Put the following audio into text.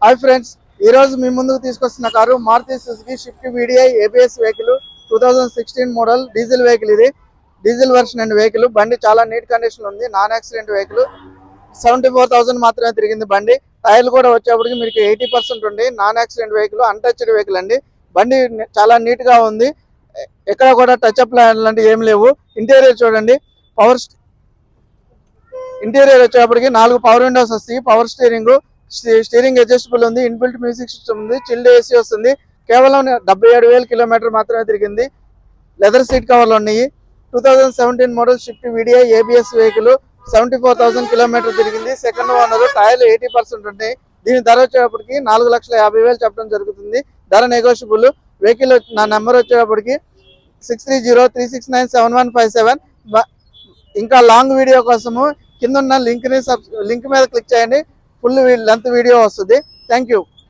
Hi friends, ఈ రోజు మీ ముందుకు తీసుకొస్తున్న car Maruti Suzuki Swift VDI ABS vehicle 2016 model diesel vehicle. ఇది డీజిల్ వెర్షన్ అండ్ వెహికల్. బండి చాలా నీట్ కండిషన్ ఉంది. Non accident vehicle. 74,000 మాత్రమే తిరిగింది బండి. టైర్లు కూడా వచ్చేప్పటికి మీకు 80% ఉంది. Non accident vehicle, untouched vehicle అండి. బండి చాలా నీట్ గా ఉంది. ఎక్కడ కూడా టచ్ అప్ లాంటివి ఏం లేవు. ఇంటీరియర్ చూడండి. ఇంటీరియర్ వచ్చేప్పటికి 4 పవర్ విండోస్ వస్తాయి. పవర్ స్టీరింగ్ అడ్జస్టబుల్ ఉంది. ఇన్బిల్ట్ మ్యూజిక్ సిస్టమ్ ఉంది. చిల్డ్ ఏసీ వస్తుంది. కేవలం 77,000 కిలోమీటర్ మాత్రమే తిరిగింది. లెదర్ సీట్ కవర్లు ఉన్నాయి. 2017 model Swift VDI ABS vehicle. 74,000 kilometre తిరిగింది. Second owner. టైర్లు 80% ఉంటాయి. దీని ధర వచ్చేటప్పటికి 4,50,000 చెప్పడం జరుగుతుంది. ధర నెగోషియబుల్. వెహికల్ నా నెంబర్ వచ్చేటప్పటికి 6303697157. ఇంకా లాంగ్ వీడియో కోసము కింద ఉన్న లింక్ మీద క్లిక్ చేయండి. ఫుల్ లెంత్ వీడియో వస్తుంది. Thank you.